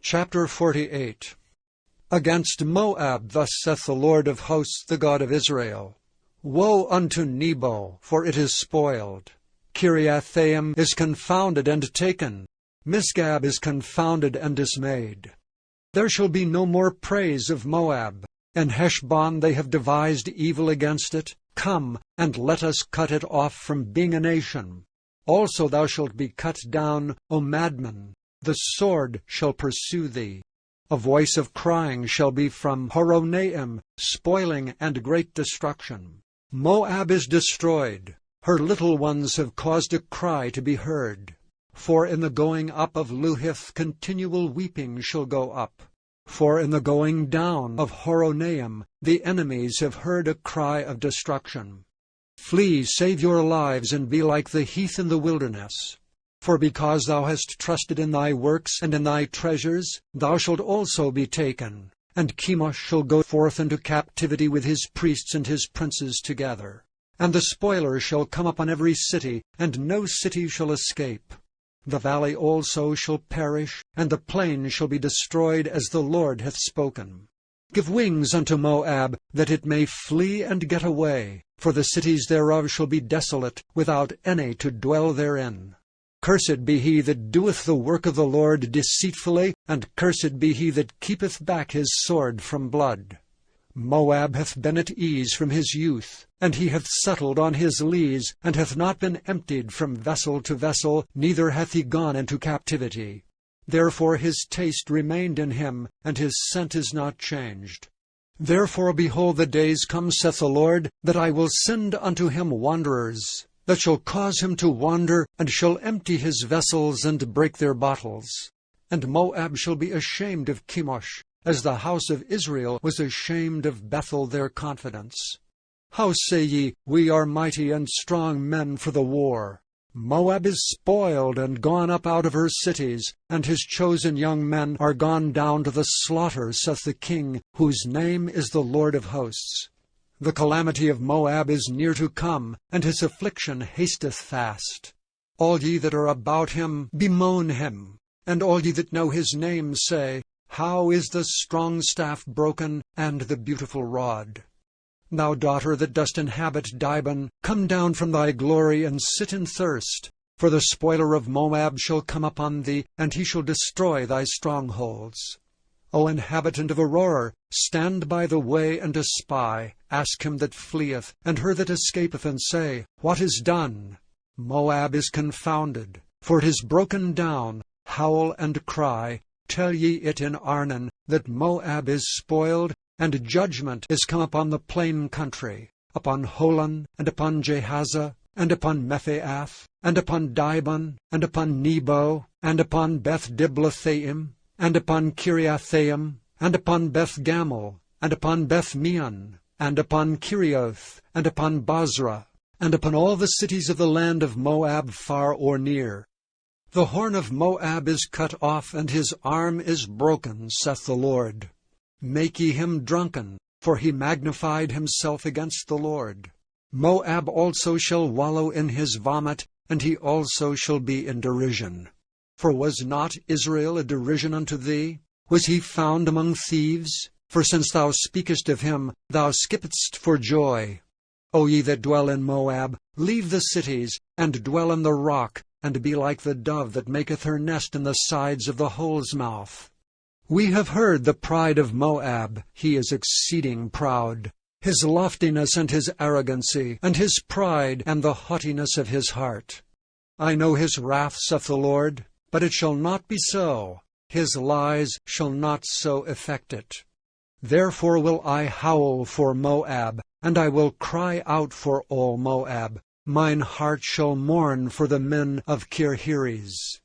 Chapter 48. Against Moab thus saith the Lord of hosts, the God of Israel, Woe unto Nebo, for it is spoiled. Kiriathaim is confounded and taken. Misgab is confounded and dismayed. There shall be no more praise of Moab. In Heshbon they have devised evil against it. Come, and let us cut it off from being a nation. Also thou shalt be cut down, O madman. The sword shall pursue thee. A voice of crying shall be from Horonaim, spoiling and great destruction. Moab is destroyed. Her little ones have caused a cry to be heard. For in the going up of Luhith continual weeping shall go up. For in the going down of Horonaim the enemies have heard a cry of destruction. Flee, save your lives, and be like the heath in the wilderness. For because thou hast trusted in thy works and in thy treasures, thou shalt also be taken. And Chemosh shall go forth into captivity with his priests and his princes together. And the spoiler shall come upon every city, and no city shall escape. The valley also shall perish, and the plain shall be destroyed, as the Lord hath spoken. Give wings unto Moab, that it may flee and get away, for the cities thereof shall be desolate, without any to dwell therein. Cursed be he that doeth the work of the Lord deceitfully, and cursed be he that keepeth back his sword from blood. Moab hath been at ease from his youth, and he hath settled on his lees, and hath not been emptied from vessel to vessel, neither hath he gone into captivity. Therefore his taste remained in him, and his scent is not changed. Therefore, behold, the days come, saith the Lord, that I will send unto him wanderers, that shall cause him to wander, and shall empty his vessels, and break their bottles. And Moab shall be ashamed of Chemosh, as the house of Israel was ashamed of Bethel their confidence. How say ye, We are mighty and strong men for the war? Moab is spoiled and gone up out of her cities, and his chosen young men are gone down to the slaughter, saith the King, whose name is the Lord of hosts. The calamity of Moab is near to come, and his affliction hasteth fast. All ye that are about him bemoan him, and all ye that know his name say, How is the strong staff broken, and the beautiful rod? Thou daughter that dost inhabit Dibon, come down from thy glory, and sit in thirst. For the spoiler of Moab shall come upon thee, and he shall destroy thy strongholds. O inhabitant of Aurora, stand by the way and espy. Ask him that fleeth, and her that escapeth, and say, What is done? Moab is confounded, for it is broken down. Howl and cry. Tell ye it in Arnon, that Moab is spoiled, and judgment is come upon the plain country, upon Holon, and upon Jehazzah, and upon Mephaath, and upon Dibon, and upon Nebo, and upon Beth-diblathaim, and upon Kiriathaim, and upon Beth-gamul, and upon Beth-meon, and upon Kerioth, and upon Bozrah, and upon all the cities of the land of Moab far or near. The horn of Moab is cut off, and his arm is broken, saith the Lord. Make ye him drunken, for he magnified himself against the Lord. Moab also shall wallow in his vomit, and he also shall be in derision. For was not Israel a derision unto thee? Was he found among thieves? For since thou speakest of him, thou skippedst for joy. O ye that dwell in Moab, leave the cities, and dwell in the rock, and be like the dove that maketh her nest in the sides of the hole's mouth. We have heard the pride of Moab. He is exceeding proud. His loftiness and his arrogancy, and his pride and the haughtiness of his heart. I know his wrath, saith the Lord, but it shall not be so. His lies shall not so effect it. Therefore will I howl for Moab, and I will cry out for all Moab. Mine heart shall mourn for the men of Kirheres.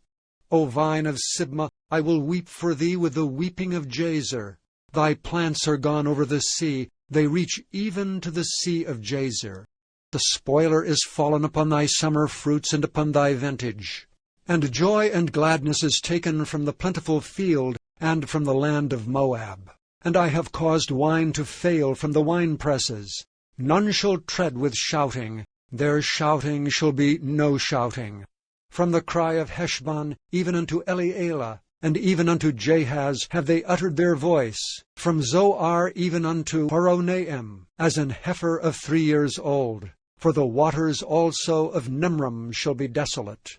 O vine of Sibmah, I will weep for thee with the weeping of Jazer. Thy plants are gone over the sea, they reach even to the sea of Jazer. The spoiler is fallen upon thy summer fruits and upon thy vintage. And joy and gladness is taken from the plentiful field and from the land of Moab. And I have caused wine to fail from the winepresses. None shall tread with shouting. Their shouting shall be no shouting. From the cry of Heshbon even unto Elealeh, and even unto Jahaz have they uttered their voice, from Zoar even unto Horonaim, as an heifer of 3 years old. For the waters also of Nimrim shall be desolate.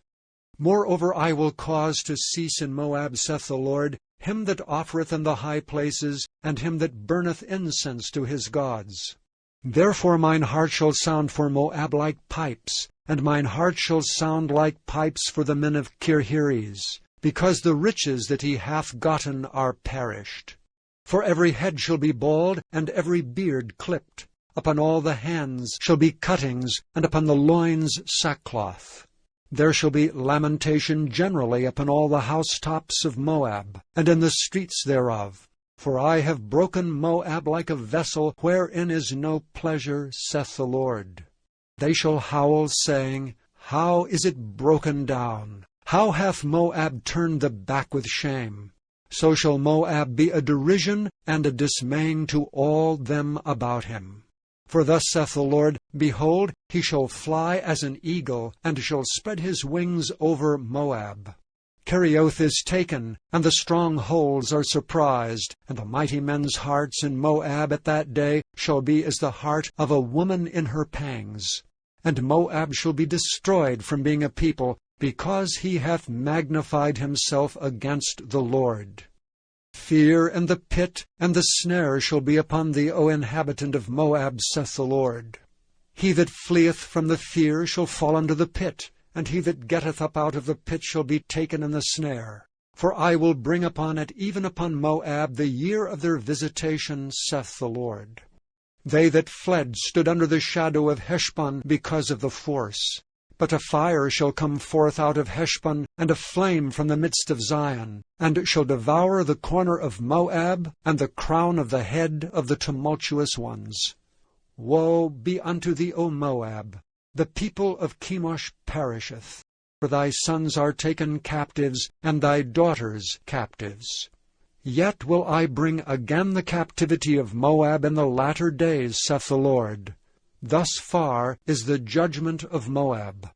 Moreover I will cause to cease in Moab, saith the Lord, him that offereth in the high places, and him that burneth incense to his gods. Therefore mine heart shall sound for Moab like pipes, and mine heart shall sound like pipes for the men of Kirheres, because the riches that he hath gotten are perished. For every head shall be bald, and every beard clipped. Upon all the hands shall be cuttings, and upon the loins sackcloth. There shall be lamentation generally upon all the housetops of Moab, and in the streets thereof. For I have broken Moab like a vessel, wherein is no pleasure, saith the Lord. They shall howl, saying, How is it broken down? How hath Moab turned the back with shame? So shall Moab be a derision and a dismaying to all them about him. For thus saith the Lord, Behold, he shall fly as an eagle, and shall spread his wings over Moab. Kerioth is taken, and the strongholds are surprised, and the mighty men's hearts in Moab at that day shall be as the heart of a woman in her pangs. And Moab shall be destroyed from being a people, because he hath magnified himself against the Lord. Fear and the pit and the snare shall be upon thee, O inhabitant of Moab, saith the Lord. He that fleeth from the fear shall fall into the pit, and he that getteth up out of the pit shall be taken in the snare. For I will bring upon it, even upon Moab, the year of their visitation, saith the Lord. They that fled stood under the shadow of Heshbon because of the force. But a fire shall come forth out of Heshbon, and a flame from the midst of Zion, and shall devour the corner of Moab, and the crown of the head of the tumultuous ones. Woe be unto thee, O Moab! The people of Chemosh perisheth. For thy sons are taken captives, and thy daughters captives. Yet will I bring again the captivity of Moab in the latter days, saith the Lord. Thus far is the judgment of Moab.